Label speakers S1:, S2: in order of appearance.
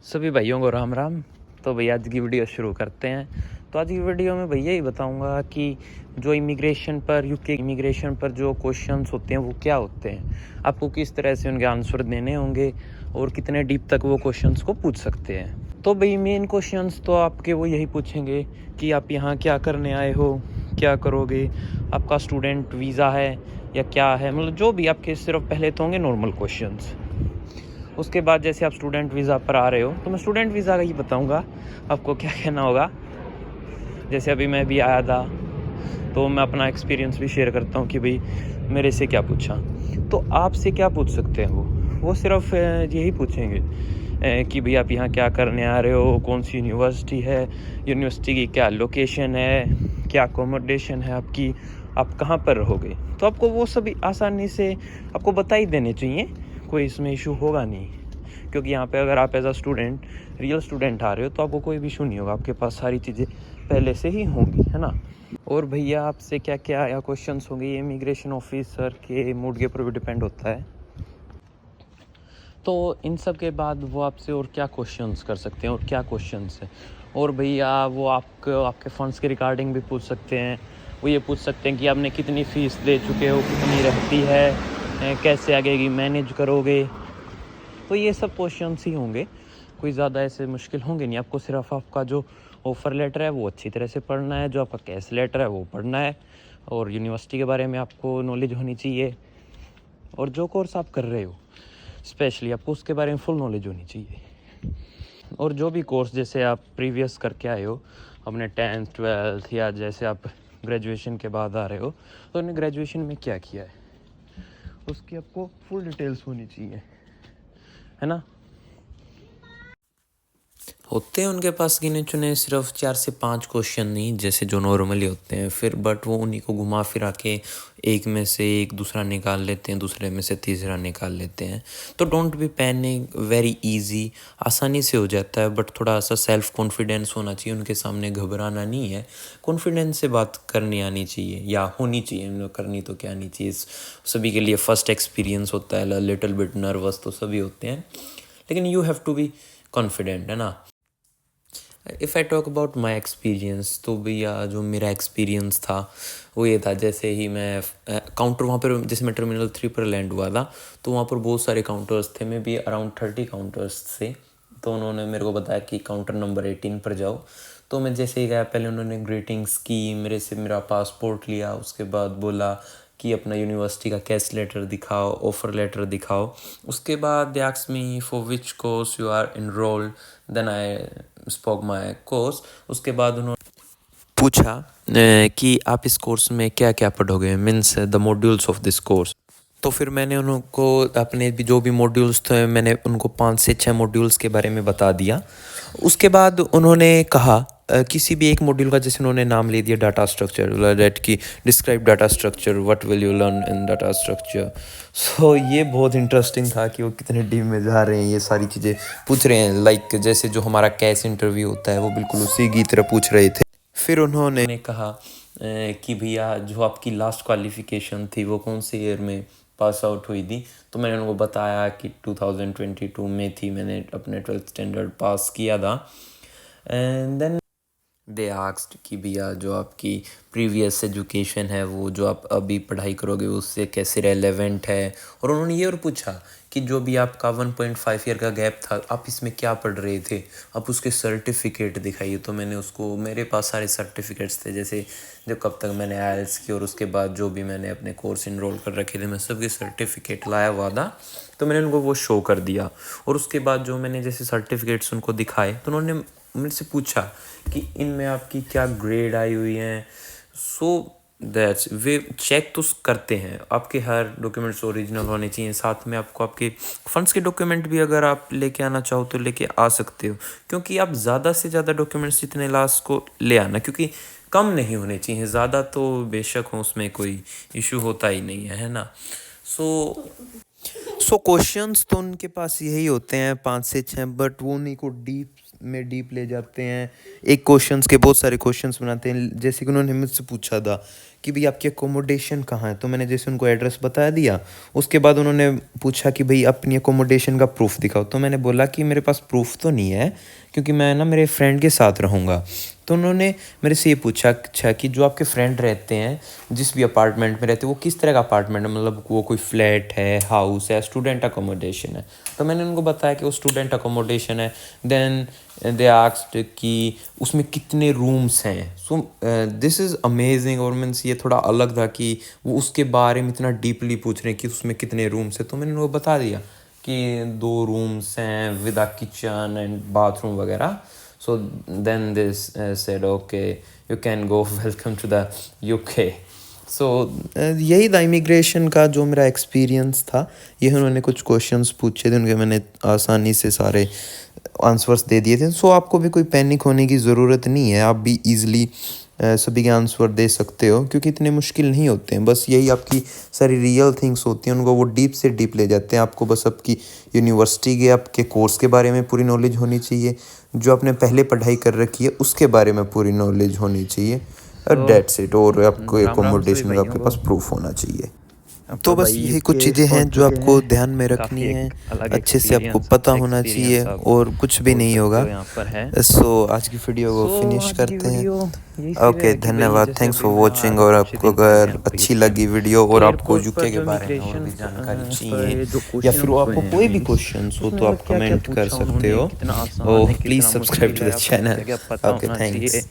S1: सभी भाइयों को राम राम। तो भैया आज की वीडियो शुरू करते हैं। तो आज की वीडियो में भैया ही बताऊंगा कि जो इमिग्रेशन पर यूके इमिग्रेशन पर जो क्वेश्चंस होते हैं वो क्या होते हैं, आपको किस तरह से उनके आंसर देने होंगे और कितने डीप तक वो क्वेश्चंस को पूछ सकते हैं। तो भाई मेन क्वेश्चंस तो आपके वो यही पूछेंगे कि आप यहाँ क्या करने आए हो, क्या करोगे, आपका स्टूडेंट वीज़ा है या क्या है, मतलब जो भी आपके सिर्फ पहले तो होंगे नॉर्मल क्वेश्चंस। उसके बाद जैसे आप स्टूडेंट वीज़ा पर आ रहे हो तो मैं स्टूडेंट वीज़ा का ही बताऊंगा आपको क्या कहना होगा। जैसे अभी मैं भी आया था तो मैं अपना एक्सपीरियंस भी शेयर करता हूँ कि भाई मेरे से क्या पूछा। तो आपसे क्या पूछ सकते हैं वो सिर्फ यही पूछेंगे कि भाई आप यहाँ क्या करने आ रहे हो, कौन सी यूनिवर्सिटी है, यूनिवर्सिटी की क्या लोकेशन है, क्या अकोमोडेशन है आपकी, आप कहाँ पर रहोगे। तो आपको वो सभी आसानी से आपको बता ही देने चाहिए, कोई इसमें इशू होगा नहीं। क्योंकि यहाँ पे अगर आप as a student real student आ रहे हो तो आपको कोई भी इशू नहीं होगा, आपके पास सारी चीज़ें पहले से ही होंगी, है ना। और भैया आपसे क्या क्या या क्वेश्चंस होंगे ये इमिग्रेशन ऑफिसर के मूड के ऊपर भी डिपेंड होता है। तो इन सब के बाद वो आपसे और क्या क्वेश्चंस कर सकते हैं और क्या क्वेश्चंस है। और भैया वो आपके फ़ंड्स के रिगार्डिंग भी पूछ सकते हैं। वो ये पूछ सकते हैं कि आपने कितनी फ़ीस दे चुके हो, कितनी रहती है, कैसे आगे की मैनेज करोगे। तो ये सब क्वेश्चंस ही होंगे, कोई ज़्यादा ऐसे मुश्किल होंगे नहीं। आपको सिर्फ आपका जो ऑफ़र लेटर है वो अच्छी तरह से पढ़ना है, जो आपका कैश लेटर है वो पढ़ना है, और यूनिवर्सिटी के बारे में आपको नॉलेज होनी चाहिए, और जो कोर्स आप कर रहे हो स्पेशली आपको उसके बारे में फुल नॉलेज होनी चाहिए। और जो भी कोर्स जैसे आप प्रीवियस करके आए हो अपने 10th 12th, या जैसे आप ग्रेजुएशन के बाद आ रहे हो तो उन्हें ग्रेजुएशन में क्या किया है उसकी आपको फुल डिटेल्स होनी चाहिए, है ना। होते हैं उनके पास गिने चुने सिर्फ 4 से 5 क्वेश्चन, नहीं जैसे जो नॉर्मली होते हैं फिर, बट वो उन्हीं को घुमा फिरा के एक में से एक दूसरा निकाल लेते हैं, दूसरे में से तीसरा निकाल लेते हैं। तो don't be panic, very easy, आसानी से हो जाता है। बट थोड़ा सा सेल्फ कॉन्फिडेंस होना चाहिए, उनके सामने घबराना नहीं है, कॉन्फिडेंस से बात करनी आनी चाहिए या होनी चाहिए, करनी तो क्या आनी चाहिए, सभी के लिए फर्स्ट एक्सपीरियंस होता है, लिटिल बिट नर्वस तो सभी होते हैं, लेकिन you have to be confident, है ना। If I talk about my experience, तो भैया जो मेरा एक्सपीरियंस था वो ये था, जैसे ही मैं काउंटर वहाँ पर, जैसे मैं टर्मिनल 3 पर लैंड हुआ था तो वहाँ पर बहुत सारे काउंटर्स थे, मे बी अराउंड 30 काउंटर्स थे। तो उन्होंने मेरे को बताया कि काउंटर नंबर 18 पर जाओ। तो मैं जैसे ही गया, पहले उन्होंने ग्रीटिंग्स की, मेरे से मेरा पासपोर्ट लिया, उसके बाद बोला कि अपना यूनिवर्सिटी का कैश लेटर दिखाओ, ऑफ़र लेटर दिखाओ। उसके बाद they asked me for which course you are enrolled, then I spoke my course. उसके बाद उन्होंने पूछा कि आप इस कोर्स में क्या क्या पढ़ोगे, means the modules of this course. तो फिर मैंने उनको अपने भी जो भी मॉड्यूल्स थे मैंने उनको 5 से 6 मॉड्यूल्स के बारे में बता दिया। उसके बाद उन्होंने कहा किसी भी एक मॉड्यूल का, जैसे उन्होंने नाम ले दिया डाटा स्ट्रक्चर, दैट की describe data structure, what will you learn in data structure. So ये बहुत इंटरेस्टिंग था कि वो कितने डीप में जा रहे हैं, ये सारी चीज़ें पूछ रहे हैं, लाइक जैसे जो हमारा कैश इंटरव्यू होता है वो बिल्कुल उसी की तरह पूछ रहे थे। फिर उन्होंने कहा कि भैया जो आपकी लास्ट क्वालिफ़िकेशन थी वो कौन से ईयर में पास आउट हुई थी। तो मैंने उनको बताया कि 2022 में थी, मैंने अपने 12th स्टैंडर्ड पास किया था। एंड देन दे आस्क्ड कि भैया जो आपकी प्रीवियस एजुकेशन है वो जो आप अभी पढ़ाई करोगे उससे कैसे रेलेवेंट है। और उन्होंने ये और पूछा कि जो भी आपका 1.5 ईयर का गैप था आप इसमें क्या पढ़ रहे थे, आप उसके सर्टिफिकेट दिखाइए। तो मैंने उसको, मेरे पास सारे सर्टिफिकेट्स थे, जैसे जो कब तक मैंने आईएलटीएस की और उसके बाद जो भी मैंने अपने कोर्स इनरोल कर रखे थे, मैं सबके सर्टिफिकेट लाया हुआ था। तो मैंने उनको वो शो कर दिया। और उसके बाद जो मैंने जैसे सर्टिफिकेट्स उनको दिखाए तो उन्होंने मेरे से पूछा कि इनमें आपकी क्या ग्रेड आई हुई है। सो दैट्स वे चेक तो करते हैं, आपके हर डॉक्यूमेंट्स ओरिजिनल होने चाहिए, साथ में आपको आपके फंड्स के डॉक्यूमेंट भी अगर आप लेके आना चाहो तो लेके आ सकते हो, क्योंकि आप ज़्यादा से ज़्यादा डॉक्यूमेंट्स जितने लास्ट को ले आना, क्योंकि कम नहीं होने चाहिए, ज़्यादा तो बेशक हो उसमें कोई इशू होता ही नहीं है, है ना। सो सो क्वेश्चंस तो उनके पास यही होते हैं 5 से 6, बट वो उन्हीं को डीप ले जाते हैं। एक क्वेश्चंस के बहुत सारे क्वेश्चंस बनाते हैं। जैसे कि उन्होंने मुझसे पूछा था कि भाई आपकी अकोमोडेशन कहाँ है, तो मैंने जैसे उनको एड्रेस बता दिया। उसके बाद उन्होंने पूछा कि भाई अपनी अकोमोडेशन का प्रूफ दिखाओ, तो मैंने बोला कि मेरे पास प्रूफ तो नहीं है, क्योंकि मैं ना मेरे फ्रेंड के साथ रहूँगा। तो उन्होंने मेरे से ये पूछा, अच्छा कि जो आपके फ्रेंड रहते हैं, जिस भी अपार्टमेंट में रहते हैं, वो किस तरह का अपार्टमेंट है, मतलब वो कोई फ्लैट है, हाउस है, स्टूडेंट अकोमोडेशन है। तो मैंने उनको बताया कि वो स्टूडेंट अकोमोडेशन है। देन दे आस्क्ड कि उसमें कितने रूम्स हैं। So this is amazing. और मीन्स ये थोड़ा अलग था कि वो उसके बारे में इतना डीपली पूछ रहे हैं कि उसमें कितने रूम्स हैं। तो मैंने उनको बता दिया कि 2 रूम्स हैं with a kitchen and bathroom वगैरह। So then they said, okay, you can go, welcome to the UK. So यही था इमिग्रेशन का जो मेरा एक्सपीरियंस था। ये उन्होंने कुछ क्वेश्चंस पूछे थे, उनके मैंने आसानी से सारे आंसर्स दे दिए थे। सो आपको भी कोई पैनिक होने की ज़रूरत नहीं है, आप भी ईज़िली सभी के आंसर दे सकते हो, क्योंकि इतने मुश्किल नहीं होते हैं। बस यही आपकी सारी रियल थिंग्स होती हैं, उनको वो डीप से डीप ले जाते हैं। आपको बस आपकी यूनिवर्सिटी के, आपके कोर्स के बारे में पूरी नॉलेज होनी चाहिए, जो आपने पहले पढ़ाई कर रखी है उसके बारे में पूरी नॉलेज होनी चाहिए, और डेट्स इट। और आपको एकोमोडेशन का आपके पास प्रूफ होना चाहिए। तो बस यही कुछ चीज़ें हैं जो आपको ध्यान में रखनी है, अच्छे से आपको पता होना चाहिए, और कुछ भी नहीं होगा। सो आज की वीडियो को फिनिश करते हैं। ओके, धन्यवाद, थैंक्स फॉर वॉचिंग। और आपको अगर अच्छी लगी वीडियो और आपको यूके के बारे में और भी जानकारी चाहिए, या फिर आपको कोई भी क्वेश्चन हो, तो आप कमेंट कर सकते हो। और please subscribe to the channel. Okay, thanks.